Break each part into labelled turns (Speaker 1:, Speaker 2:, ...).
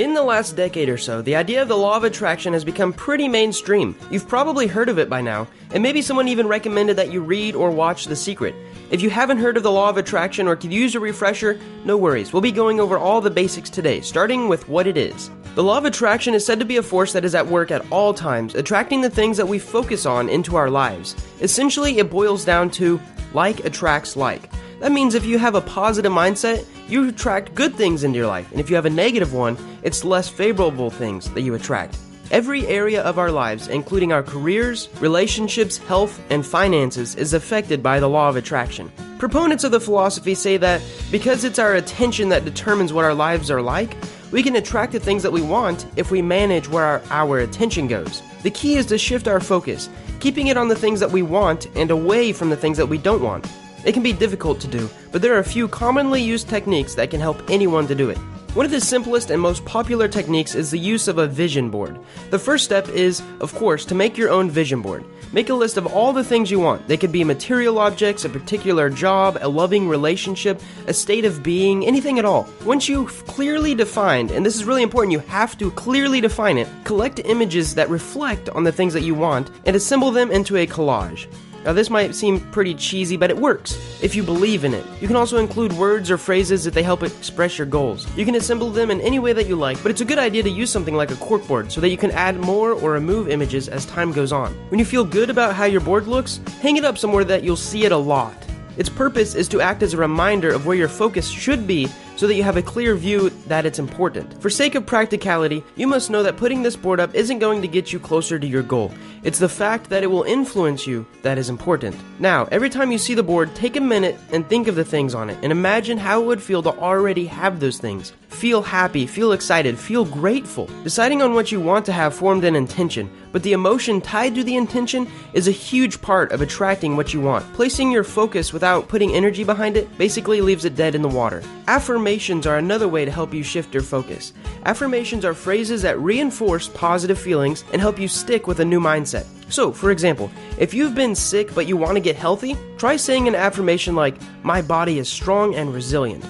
Speaker 1: In the last decade or so, the idea of the law of attraction has become pretty mainstream. You've probably heard of it by now, and maybe someone even recommended that you read or watch The Secret. If you haven't heard of the law of attraction or could use a refresher, no worries. We'll be going over all the basics today, starting with what it is. The law of attraction is said to be a force that is at work at all times, attracting the things that we focus on into our lives. Essentially, it boils down to like attracts like. That means if you have a positive mindset, you attract good things into your life, and if you have a negative one, it's less favorable things that you attract. Every area of our lives, including our careers, relationships, health, and finances, is affected by the law of attraction. Proponents of the philosophy say that because it's our attention that determines what our lives are like, we can attract the things that we want if we manage where our attention goes. The key is to shift our focus, keeping it on the things that we want and away from the things that we don't want. It can be difficult to do, but there are a few commonly used techniques that can help anyone to do it. One of the simplest and most popular techniques is the use of a vision board. The first step is, of course, to make your own vision board. Make a list of all the things you want. They could be material objects, a particular job, a loving relationship, a state of being, anything at all. Once you've clearly defined, and this is really important, you have to clearly define it, collect images that reflect on the things that you want and assemble them into a collage. Now this might seem pretty cheesy, but it works if you believe in it. You can also include words or phrases if they help express your goals. You can assemble them in any way that you like, but it's a good idea to use something like a corkboard so that you can add more or remove images as time goes on. When you feel good about how your board looks, hang it up somewhere that you'll see it a lot. Its purpose is to act as a reminder of where your focus should be so that you have a clear view that it's important. For sake of practicality, you must know that putting this board up isn't going to get you closer to your goal. It's the fact that it will influence you that is important. Now, every time you see the board, take a minute and think of the things on it, and imagine how it would feel to already have those things. Feel happy, feel excited, feel grateful. Deciding on what you want to have formed an intention, but the emotion tied to the intention is a huge part of attracting what you want. Placing your focus without putting energy behind it basically leaves it dead in the water. Affirmations are another way to help you shift your focus. Affirmations are phrases that reinforce positive feelings and help you stick with a new mindset. So, for example, if you've been sick but you want to get healthy, try saying an affirmation like, "My body is strong and resilient."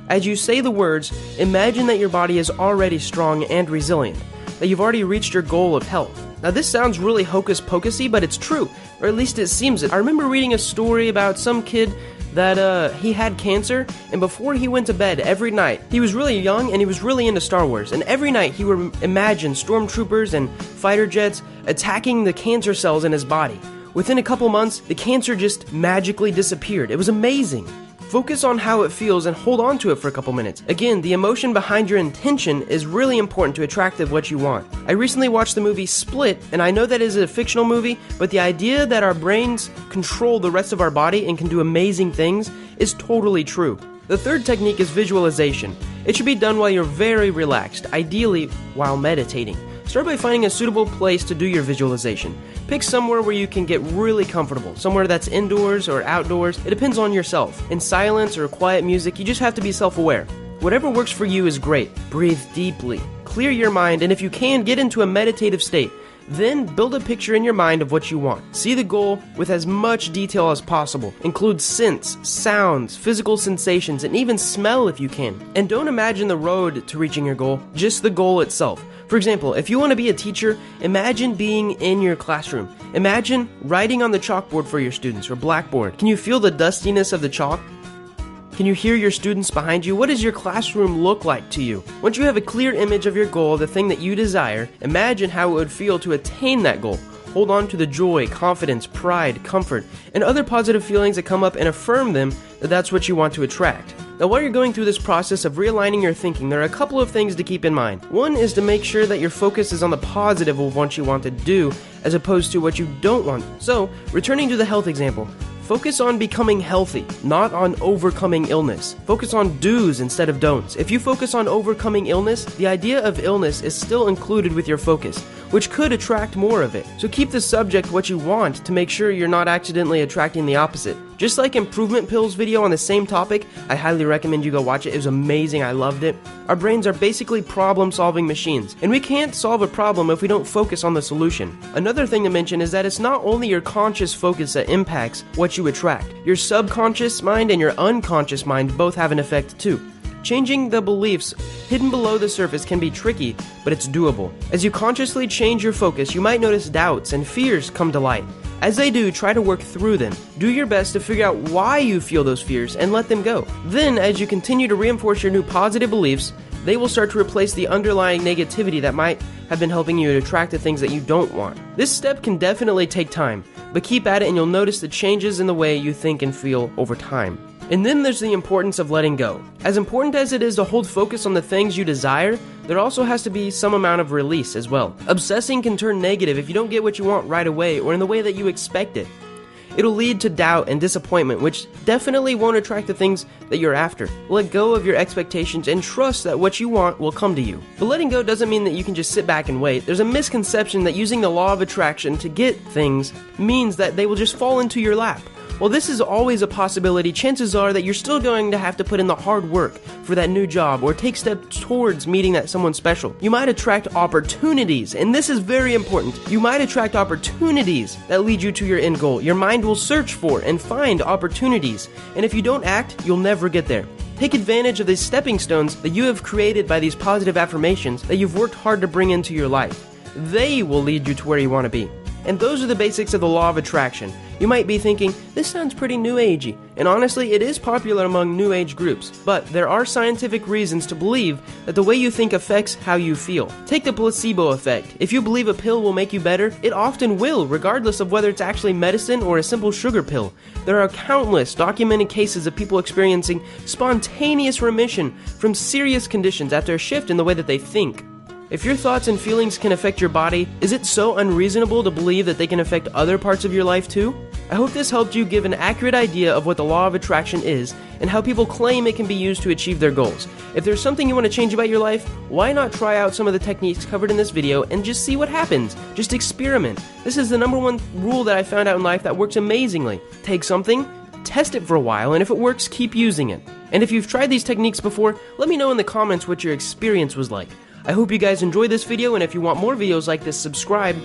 Speaker 1: As you say the words, imagine that your body is already strong and resilient, that you've already reached your goal of health. Now this sounds really hocus pocusy, but it's true, or at least it seems it. I remember reading a story about some kid that he had cancer, and before he went to bed every night, he was really young and he was really into Star Wars, and every night he would imagine stormtroopers and fighter jets attacking the cancer cells in his body. Within a couple months, the cancer just magically disappeared. It was amazing. Focus on how it feels and hold on to it for a couple minutes. Again, the emotion behind your intention is really important to attract what you want. I recently watched the movie Split, and I know that is a fictional movie, but the idea that our brains control the rest of our body and can do amazing things is totally true. The third technique is visualization. It should be done while you're very relaxed, ideally while meditating. Start by finding a suitable place to do your visualization. Pick somewhere where you can get really comfortable, somewhere that's indoors or outdoors. It depends on yourself. In silence or quiet music, you just have to be self-aware. Whatever works for you is great. Breathe deeply, clear your mind, and if you can, get into a meditative state. Then build a picture in your mind of what you want. See the goal with as much detail as possible. Include scents, sounds, physical sensations, and even smell if you can. And don't imagine the road to reaching your goal, just the goal itself. For example, if you want to be a teacher, imagine being in your classroom. Imagine writing on the chalkboard for your students, or blackboard. Can you feel the dustiness of the chalk? Can you hear your students behind you? What does your classroom look like to you? Once you have a clear image of your goal, the thing that you desire, imagine how it would feel to attain that goal. Hold on to the joy, confidence, pride, comfort, and other positive feelings that come up and affirm them that that's what you want to attract. Now, while you're going through this process of realigning your thinking, there are a couple of things to keep in mind. One is to make sure that your focus is on the positive of what you want to do, as opposed to what you don't want. So, returning to the health example, focus on becoming healthy, not on overcoming illness. Focus on do's instead of don'ts. If you focus on overcoming illness, the idea of illness is still included with your focus, which could attract more of it. So keep the subject what you want to make sure you're not accidentally attracting the opposite. Just like Improvement Pills video on the same topic, I highly recommend you go watch it. It was amazing. I loved it. Our brains are basically problem-solving machines, and we can't solve a problem if we don't focus on the solution. Another thing to mention is that it's not only your conscious focus that impacts what you attract. Your subconscious mind and your unconscious mind both have an effect too. Changing the beliefs hidden below the surface can be tricky, but it's doable. As you consciously change your focus, you might notice doubts and fears come to light. As they do, try to work through them. Do your best to figure out why you feel those fears and let them go. Then, as you continue to reinforce your new positive beliefs, they will start to replace the underlying negativity that might have been helping you to attract the things that you don't want. This step can definitely take time, but keep at it and you'll notice the changes in the way you think and feel over time. And then there's the importance of letting go. As important as it is to hold focus on the things you desire, there also has to be some amount of release as well. Obsessing can turn negative if you don't get what you want right away or in the way that you expect it. It'll lead to doubt and disappointment, which definitely won't attract the things that you're after. Let go of your expectations and trust that what you want will come to you. But letting go doesn't mean that you can just sit back and wait. There's a misconception that using the law of attraction to get things means that they will just fall into your lap. While this is always a possibility, chances are that you're still going to have to put in the hard work for that new job or take steps towards meeting that someone special. You might attract opportunities, and this is very important. You might attract opportunities that lead you to your end goal. Your mind will search for and find opportunities, and if you don't act, you'll never get there. Take advantage of these stepping stones that you have created by these positive affirmations that you've worked hard to bring into your life. They will lead you to where you want to be. And those are the basics of the law of attraction. You might be thinking, this sounds pretty new agey, and honestly it is popular among new age groups, but there are scientific reasons to believe that the way you think affects how you feel. Take the placebo effect. If you believe a pill will make you better, it often will, regardless of whether it's actually medicine or a simple sugar pill. There are countless documented cases of people experiencing spontaneous remission from serious conditions after a shift in the way that they think. If your thoughts and feelings can affect your body, is it so unreasonable to believe that they can affect other parts of your life too? I hope this helped you give an accurate idea of what the law of attraction is and how people claim it can be used to achieve their goals. If there's something you want to change about your life, why not try out some of the techniques covered in this video and just see what happens? Just experiment. This is the #1 rule that I found out in life that works amazingly. Take something, test it for a while, and if it works, keep using it. And if you've tried these techniques before, let me know in the comments what your experience was like. I hope you guys enjoyed this video, and if you want more videos like this, subscribe